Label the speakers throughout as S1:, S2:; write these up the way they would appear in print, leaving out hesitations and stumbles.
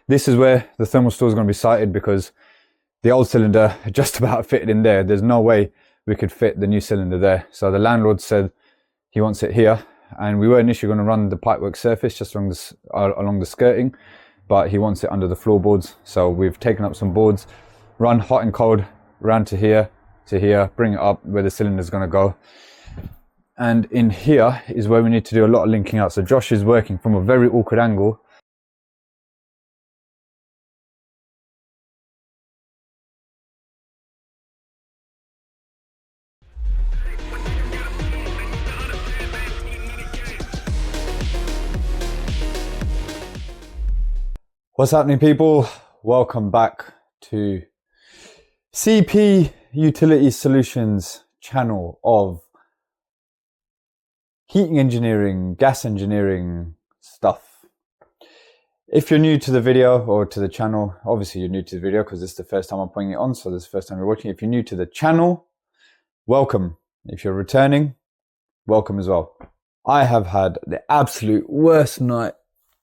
S1: This is where the thermal store is going to be sited because the old cylinder just about fitted in there. There's no way we could fit the new cylinder there. So the landlord said he wants it here, and we were initially going to run the pipework surface just along the skirting, but he wants it under the floorboards. So we've taken up some boards, run hot and cold around to here, bring it up where the cylinder is going to go. And in here is where we need to do a lot of linking out. So Josh is working from a very awkward angle. What's happening, people? Welcome back to CP Utility Solutions channel of heating engineering, gas engineering stuff. If you're new to the video or to the channel, obviously you're new to the video because this is the first time I'm putting it on, so this is the first time you're watching. If you're new to the channel, welcome. If you're returning, welcome as well. I have had the absolute worst night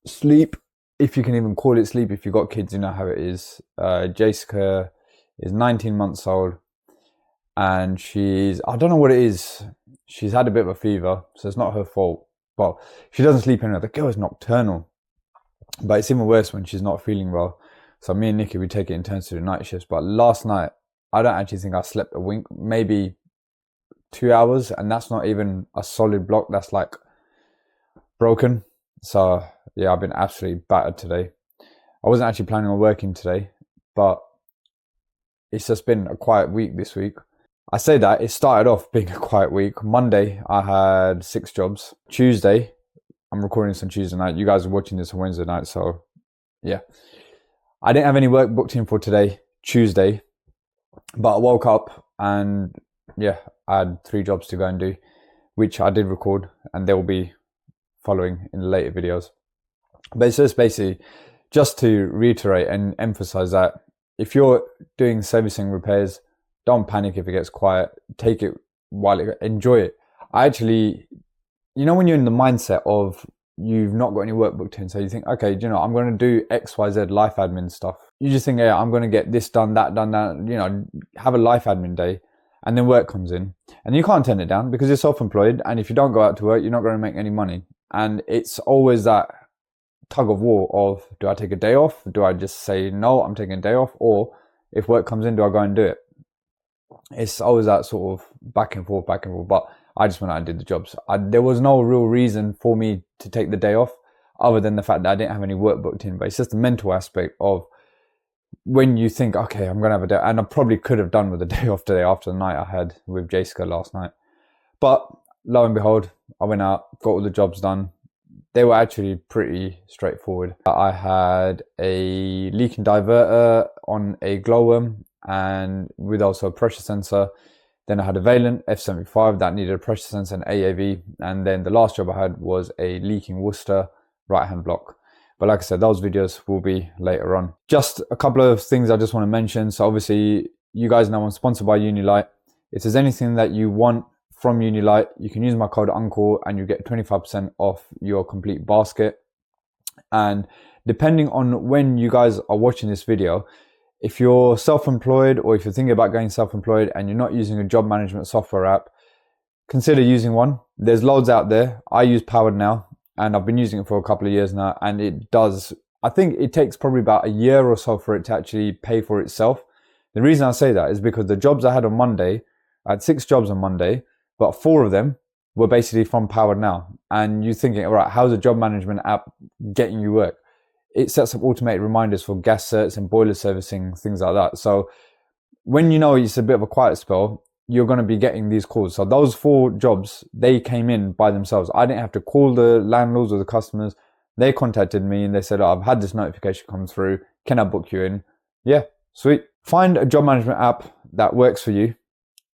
S1: sleep, if you can even call it sleep. If you've got kids, you know how it is. Jessica is 19 months old, and I don't know what it is. She's had a bit of a fever, so it's not her fault. Well, she doesn't sleep anymore. The girl is nocturnal, but it's even worse when she's not feeling well. So me and Nikki, we take it in turns to do night shifts. But last night, I don't actually think I slept a wink, maybe 2 hours, and that's not even a solid block. That's like broken. So yeah, I've been absolutely battered today. I wasn't actually planning on working today, but it's just been a quiet week this week. I say that, it started off being a quiet week. Monday, I had 6 jobs. Tuesday, I'm recording this on Tuesday night. You guys are watching this on Wednesday night, so yeah. I didn't have any work booked in for today, Tuesday, but I woke up and yeah, I had 3 jobs to go and do, which I did record, and they will be following in the later videos. But it's just basically just to reiterate and emphasize that if you're doing servicing repairs, don't panic if it gets quiet. Take it enjoy it. I actually, you know, when you're in the mindset of you've not got any work booked in, so you think, okay, you know, I'm going to do XYZ life admin stuff. You just think, yeah, I'm going to get this done, that, you know, have a life admin day, and then work comes in, and you can't turn it down because you're self-employed, and if you don't go out to work, you're not going to make any money. And it's always that tug of war of, do I take a day off? Do I just say, no, I'm taking a day off? Or if work comes in, do I go and do it? It's always that sort of back and forth. But I just went out and did the jobs. There was no real reason for me to take the day off other than the fact that I didn't have any work booked in. But it's just the mental aspect of when you think, okay, I'm going to have a day. And I probably could have done with a day off today after the night I had with Jessica last night. But lo and behold, I went out, got all the jobs done. They were actually pretty straightforward. I had a leaking diverter on a glowworm and with also a pressure sensor. Then I had a Vaillant F75 that needed a pressure sensor and AAV. And then the last job I had was a leaking Worcester right-hand block. But like I said, those videos will be later on. Just a couple of things I just want to mention. So obviously, you guys know I'm sponsored by Unilite. If there's anything that you want from Unilite, you can use my code UNCLE and you get 25% off your complete basket. And depending on when you guys are watching this video, if you're self-employed or if you're thinking about going self-employed and you're not using a job management software app, consider using one. There's loads out there. I use Powered Now and I've been using it for a couple of years now, and it does, I think it takes probably about a year or so for it to actually pay for itself. The reason I say that is because the jobs I had on Monday, I had 6 jobs on Monday, but 4 of them were basically from Powered Now. And you're thinking, all right, how's a job management app getting you work? It sets up automated reminders for gas certs and boiler servicing, things like that. So when you know it's a bit of a quiet spell, you're going to be getting these calls. So those 4 jobs, they came in by themselves. I didn't have to call the landlords or the customers. They contacted me and they said, oh, I've had this notification come through. Can I book you in? Yeah, sweet. Find a job management app that works for you.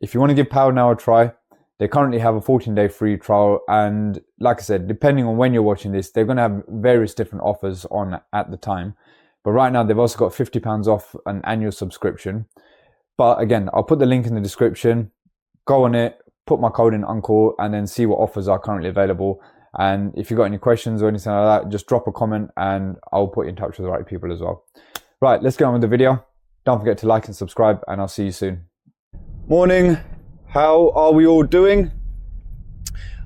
S1: If you want to give Powered Now a try, they currently have a 14-day free trial, and like I said, depending on when you're watching this, they're going to have various different offers on at the time. But right now, they've also got £50 off an annual subscription. But again, I'll put the link in the description. Go on it, put my code in UNCLE, and then see what offers are currently available. And if you've got any questions or anything like that, just drop a comment and I'll put you in touch with the right people as well. Right, let's get on with the video. Don't forget to like and subscribe, and I'll see you soon. Morning, how are we all doing?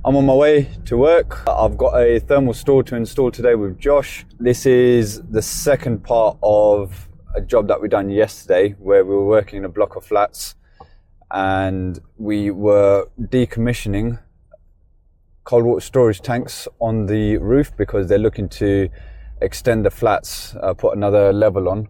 S1: I'm on my way to work. I've got a thermal store to install today with Josh. This is the second part of a job that we done yesterday where we were working in a block of flats and we were decommissioning cold water storage tanks on the roof because they're looking to extend the flats, put another level on.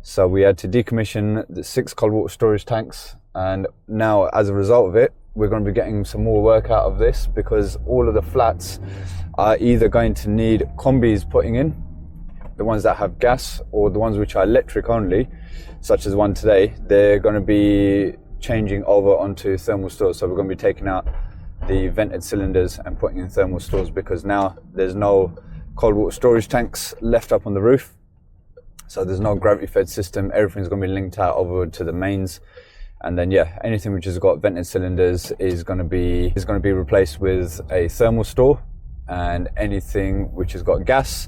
S1: So we had to decommission the 6 cold water storage tanks, and now as a result of it, we're going to be getting some more work out of this because all of the flats are either going to need combis putting in, the ones that have gas, or the ones which are electric only, such as one today, they're going to be changing over onto thermal stores. So we're going to be taking out the vented cylinders and putting in thermal stores because now there's no cold water storage tanks left up on the roof. So there's no gravity fed system. Everything's going to be linked out over to the mains. And then yeah, anything which has got vented cylinders is going to be replaced with a thermal store, and anything which has got gas,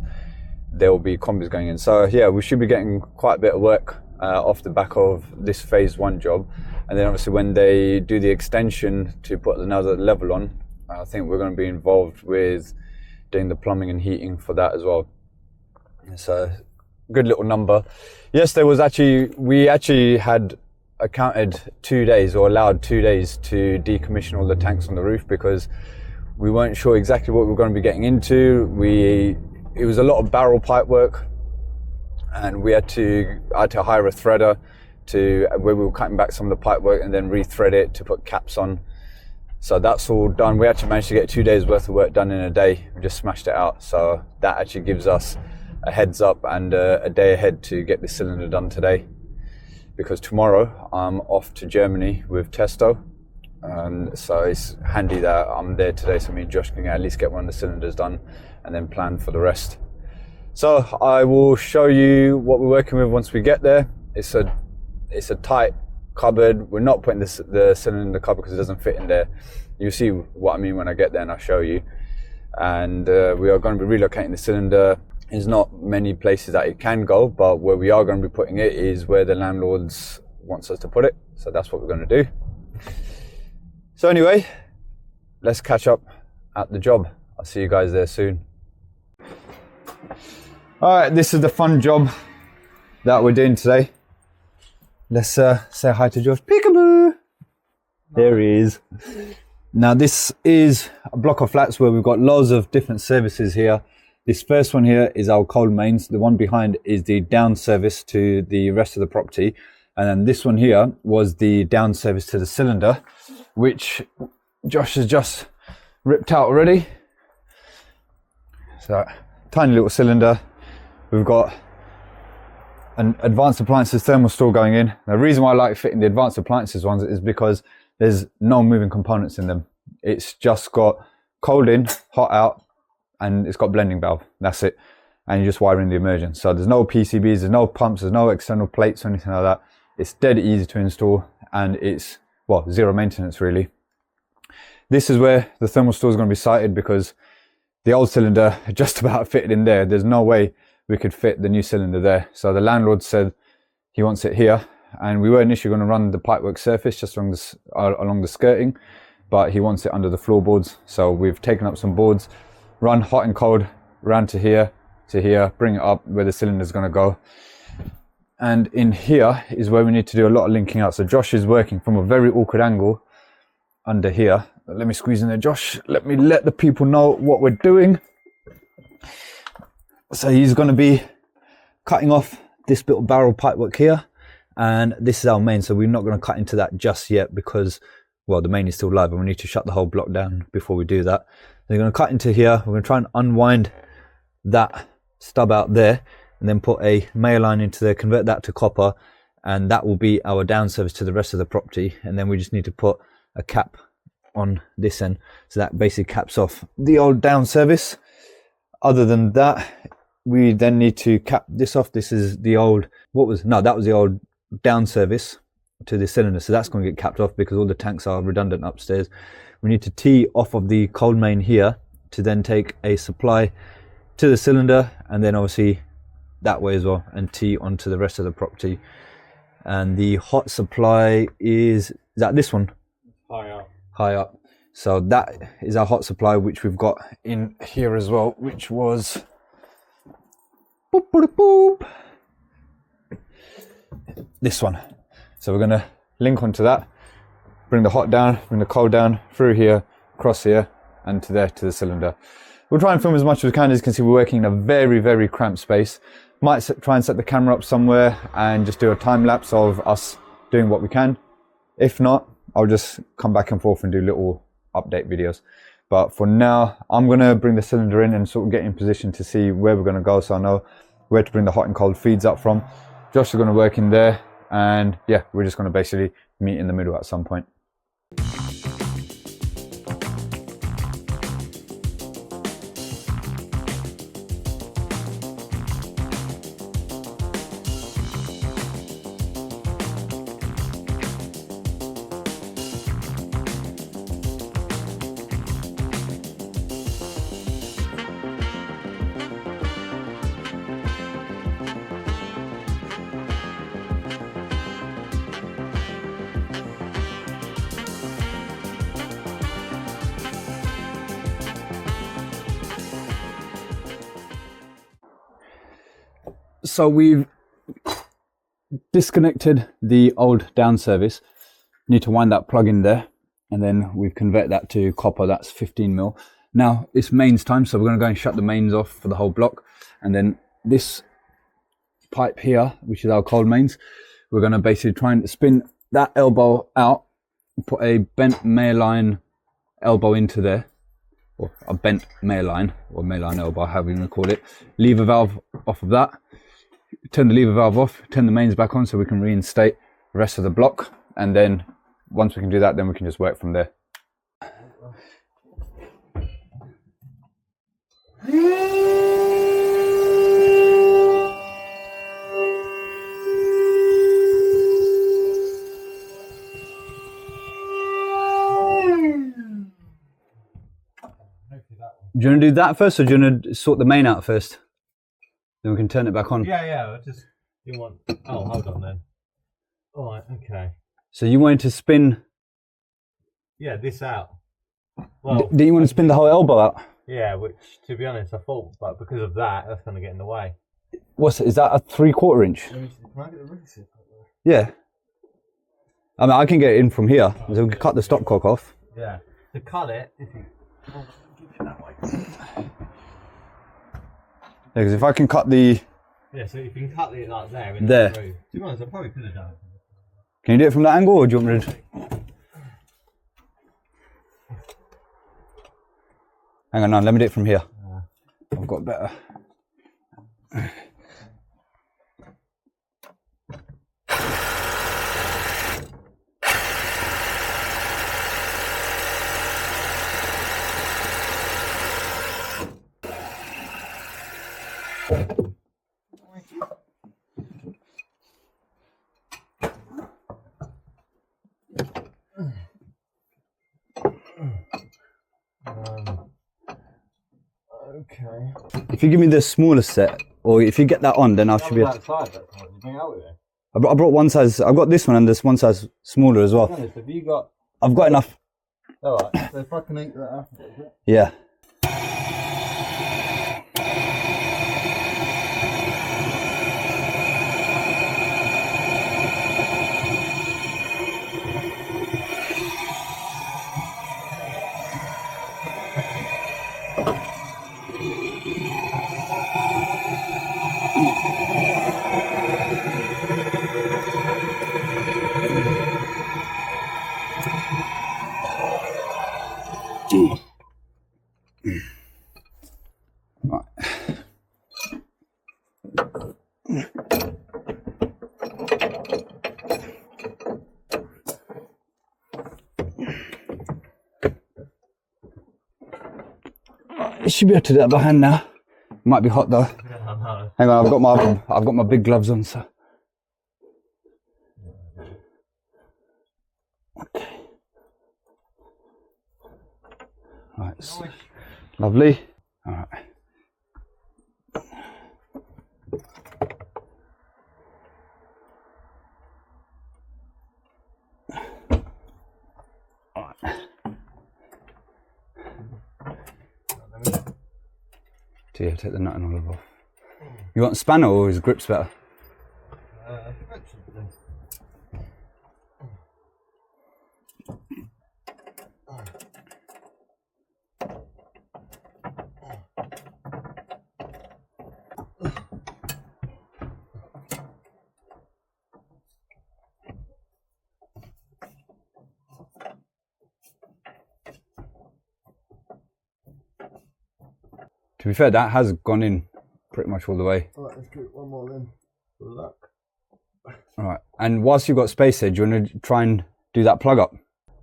S1: there will be combis going in. So yeah, we should be getting quite a bit of work off the back of this phase 1 job. And then obviously when they do the extension to put another level on, I think we're going to be involved with doing the plumbing and heating for that as well. So good little number. Yes, we actually had accounted 2 days, or allowed 2 days to decommission all the tanks on the roof because we weren't sure exactly what we were going to be getting into. It was a lot of barrel pipe work, and I had to hire a threader where we were cutting back some of the pipe work and then rethread it to put caps on. So that's all done. We actually managed to get 2 days worth of work done in a day. We just smashed it out. So that actually gives us a heads up and a day ahead to get this cylinder done today, because tomorrow I'm off to Germany with Testo. So it's handy that I'm there today, so me and Josh can at least get one of the cylinders done and then plan for the rest. So I will show you what we're working with once we get there. It's a tight cupboard. We're not putting the cylinder in the cupboard because it doesn't fit in there. You'll see what I mean when I get there and I'll show you. And we are going to be relocating the cylinder. There's not many places that it can go, but where we are going to be putting it is where the landlords wants us to put it. So that's what we're going to do. So anyway, let's catch up at the job. I'll see you guys there soon. All right, this is the fun job that we're doing today. Let's say hi to Josh. Peekaboo! There he is. Now this is a block of flats where we've got loads of different services here. This first one here is our cold mains. The one behind is the down service to the rest of the property. And then this one here was the down service to the cylinder, which Josh has just ripped out already. So tiny little cylinder. We've got an advanced appliances thermal store going in. The reason why I like fitting the advanced appliances ones is because there's no moving components in them. It's just got cold in, hot out, and it's got blending valve. That's it. And you just wire in the immersion. So there's no PCBs, there's no pumps, there's no external plates or anything like that. It's dead easy to install, and it's, well, zero maintenance really. This is where the thermal store is going to be sited because the old cylinder just about fitted in there. There's no way we could fit the new cylinder there. So the landlord said he wants it here, and we were initially going to run the pipework surface just along the skirting, but he wants it under the floorboards. So we've taken up some boards, run hot and cold around to here, bring it up where the cylinder is going to go. And in here is where we need to do a lot of linking out. So Josh is working from a very awkward angle under here. Let me squeeze in there, Josh. Let me let the people know what we're doing. So he's going to be cutting off this little barrel pipework here, and this is our main. So we're not going to cut into that just yet because, well, the main is still live and we need to shut the whole block down before we do that. They're going to cut into here. We're going to try and unwind that stub out there and then put a male line into there, convert that to copper, and that will be our down service to the rest of the property. And then we just need to put a cap on this end, so that basically caps off the old down service. Other than that, we then need to cap this off. This is the old, that was the old down service to the cylinder, so that's going to get capped off because all the tanks are redundant upstairs. We need to tee off of the cold main here
S2: to then take a supply to the cylinder, and then obviously that way as well, and tee onto the rest of the property. And the hot supply is that this one? High up. So that is our hot supply, which we've got in here as well, which was boop, boop, boop, this one. So we're gonna link onto that, bring the hot down, bring the cold down through here, across here, and to there, to the cylinder. We'll try and film as much as we can. As you can see, we're working in a very, very cramped space. Might try and set the camera up somewhere and just do a time lapse of us doing what we can. If not, I'll just come back and forth and do little update videos. But for now, I'm gonna bring the cylinder in and sort of get in position to see where we're gonna go, so I know where to bring the hot and cold feeds up from. Josh is gonna work in there, and yeah, we're just gonna basically meet in the middle at some point. So we've disconnected the old down service. Need to wind that plug in there, and then we've converted that to copper. That's 15mm. Now it's mains time, so we're going to go and shut the mains off for the whole block, and then this pipe here, which is our cold mains, we're going to basically try and spin that elbow out, put a bent male line elbow into there, or a bent male line, or male line elbow, however you want to call it. Lever valve off of that. Turn the lever valve off, turn the mains back on so we can reinstate the rest of the block, and then once we can do that, then we can just work from there. Do you want to do that first, or do you want to sort the main out first? Then we can turn it back on.
S3: Yeah, just, you want, oh, hold on then. Alright, okay.
S2: So you wanted to spin...
S3: Yeah, this out. Well,
S2: do you want to spin the whole elbow out?
S3: Yeah, which, to be honest, I thought, but because of that, that's going to get in the way.
S2: Is that a 3/4 inch?
S3: Can I get the ring suit?
S2: Yeah. I mean, I can get it in from here, so we can cut the stopcock off.
S3: Yeah. To cut it, if you... Oh, keep it that way.
S2: Yeah, because if I can cut the...
S3: Yeah, so if you can cut it like there.
S2: There.
S3: To be honest, I probably could have done it.
S2: Can you do it from that angle, or do you want me to... Hang on, let me do it from here. I've got better...
S3: Okay.
S2: If you give me the smallest set, or if you get that on, then I should be able to... I brought one size, I've got this one and this one size smaller as well.
S3: Honest, have you got...
S2: I've got enough.
S3: Alright, so if I can eat that up a little bit.
S2: Yeah. Right. You should be able to do that by hand now. Might be hot though.
S3: Yeah,
S2: Hang on, I've got my big gloves on, so. Okay. Right. Lovely. All right. So yeah, take the nut and olive off. You want spanner or is grips better? To be fair, that has gone in pretty much all the way.
S3: Alright, let's do one more then. Good luck.
S2: Alright, and whilst you've got space there, do you want to try and do that plug up?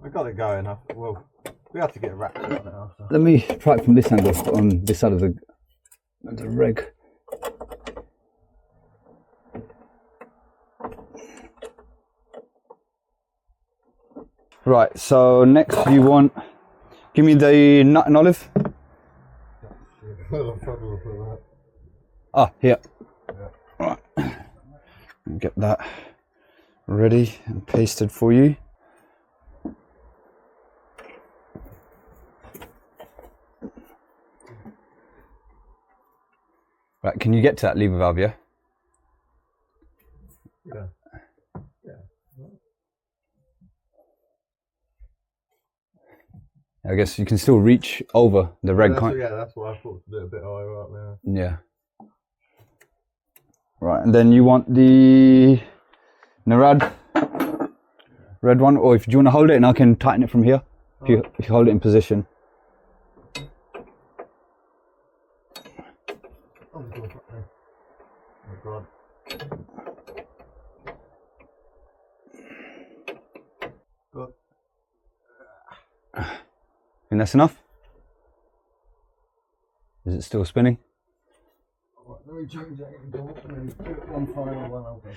S3: I got it going. Well, we have to get a wrap on it after.
S2: Let me try it from this angle, on this side of the reg. Right, so next you want, give me the nut and olive. Ah, here. Right. Get that ready and pasted for you. Right, can you get to that lever valve, yeah?
S3: Yeah.
S2: I guess you can still reach over the reg, can't you?
S3: Yeah, that's what I thought, to do a bit higher up there.
S2: Yeah. Right, and then you want the Narad red one, or if you want to hold it and I can tighten it from here. If you hold it in position.
S3: Oh God. Good.
S2: And that's enough? Is it still spinning?
S3: Right, let me change that and do one final one over.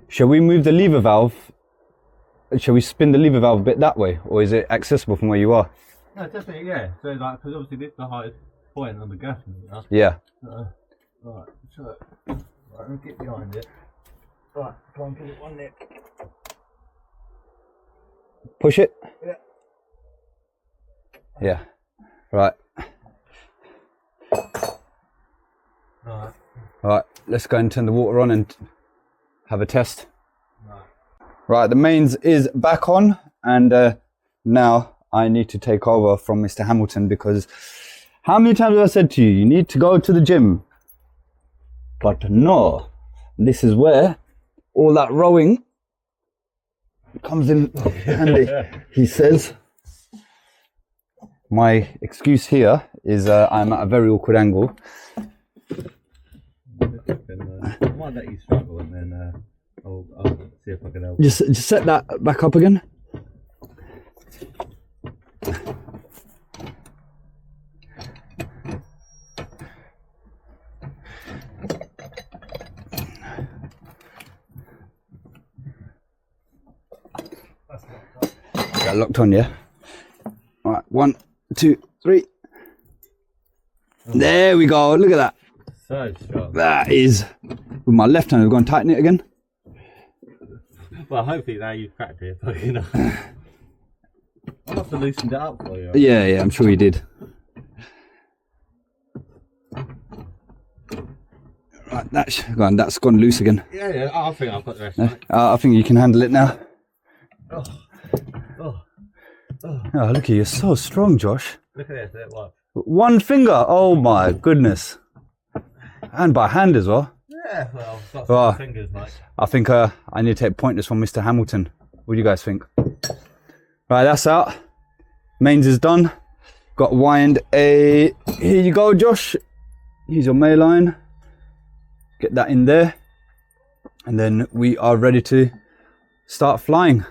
S2: Shall we move the lever valve? Shall we spin the lever valve a bit that way, or is it accessible from where you are?
S3: No, definitely, yeah. So, like, because obviously this is the highest point on the gas meter.
S2: Yeah.
S3: Right, so, right, let me get behind it. Right, try and put it one neck.
S2: Push it?
S3: Yeah.
S2: Yeah. Right.
S3: Right.
S2: Right, let's go and turn the water on and have a test.
S3: Right.
S2: Right, the mains is back on, and now I need to take over from Mr. Hamilton, because how many times have I said to you, you need to go to the gym? But no, this is where all that rowing comes in handy, he says. My excuse here is I'm at a very awkward angle.
S3: I might let you struggle and then I'll see if I can help.
S2: Just set that back up again. Got locked on, yeah? Alright, 1, 2, 3. There we go, look at that.
S3: So strong.
S2: That is, with my left hand, we're going to tighten it again.
S3: Well, hopefully now you've cracked it, but you know. I must have loosened it up for you.
S2: Yeah, I'm sure you did. Right, that's gone loose again.
S3: Yeah, I think I've got the rest. Right?
S2: I think you can handle it now.
S3: Oh,
S2: Oh, look at you, you're so strong, Josh.
S3: look at this, what?
S2: One finger, oh my goodness. And by hand as well.
S3: Yeah, well, I've got some fingers, mate.
S2: I think I need to take pointers from Mr. Hamilton. What do you guys think? Right, that's out. Mains is done. Got wind a... Here you go, Josh. Here's your main line. Get that in there. And then we are ready to start flying.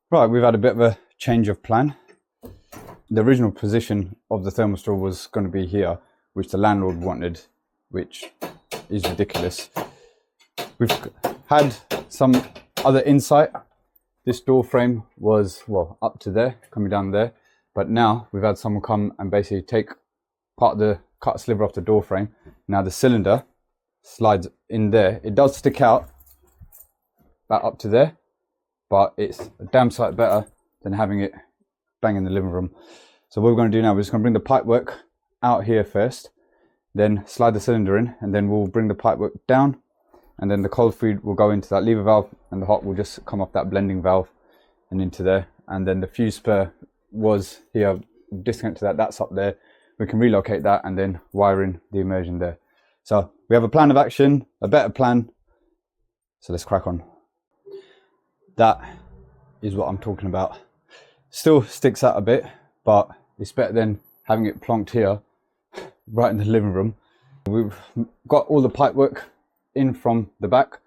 S1: Right, we've had a bit of a change of plan. The original position of the thermal store was going to be here, which the landlord wanted, which is ridiculous. We've had some other insight. This door frame was, well, up to there, coming down there. But now we've had someone come and basically take part of the cut sliver off the door frame. Now the cylinder slides in there. It does stick out back up to there, but it's a damn sight better than having it bang in the living room. So what we're going to do now, we're just going to bring the pipework out here first, then slide the cylinder in, and then we'll bring the pipework down, and then the cold feed will go into that lever valve, and the hot will just come off that blending valve and into there. And then the fuse spur was here, disconnect to that, that's up there. We can relocate that and then wire in the immersion there. So we have a plan of action, a better plan. So let's crack on. That is what I'm talking about. Still sticks out a bit, but it's better than having it plonked here, right in the living room. We've got all the pipe work in from the back.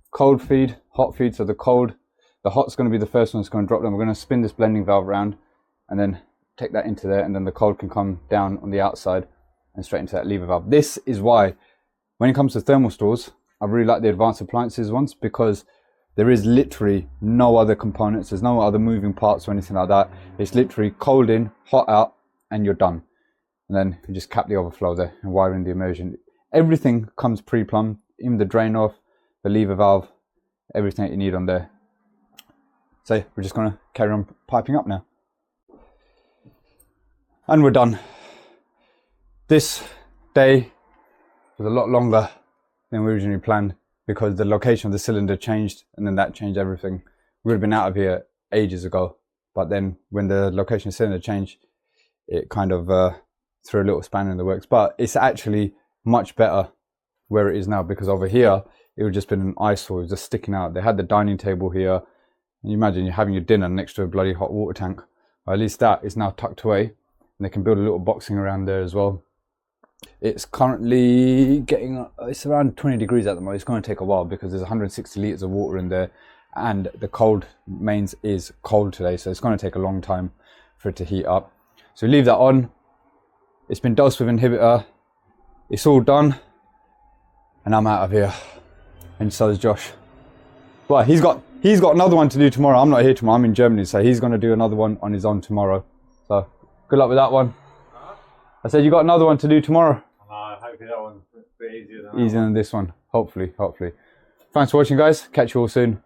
S1: Cold feed, hot feed, so the hot's going to be the first one that's going to drop down. We're going to spin this blending valve around and then take that into there, and then the cold can come down on the outside and straight into that lever valve. This is why, when it comes to thermal stores, I really like the advanced appliances ones, because there is literally no other components. There's no other moving parts or anything like that. It's literally cold in, hot out, and you're done. And then you just cap the overflow there and wire in the immersion. Everything comes pre-plumbed, even the drain off, the lever valve, everything that you need on there. So we're just going to carry on piping up now. And we're done. This day was a lot longer than we originally planned, because the location of the cylinder changed, and then that changed everything. We would have been out of here ages ago, but then when the location of the cylinder changed, it kind of threw a little spanner in the works. But it's actually much better where it is now, because over here it would just been an eyesore. It was just sticking out. They had the dining table here, and you imagine you're having your dinner next to a bloody hot water tank. Or at least that is now tucked away, and they can build a little boxing around there as well. It's currently getting, it's around 20 degrees at the moment. It's going to take a while because there's 160 litres of water in there, and the cold mains is cold today, so it's going to take a long time for it to heat up. So we leave that on. It's been dosed with inhibitor. It's all done, and I'm out of here. And so is Josh. Well, he's got another one to do tomorrow. I'm not here tomorrow. I'm in Germany, so he's going to do another one on his own tomorrow. So good luck with that one. I said you got another one to do tomorrow.
S3: Hopefully that one's a bit easier
S1: than this one. Hopefully. Thanks for watching, guys. Catch you all soon.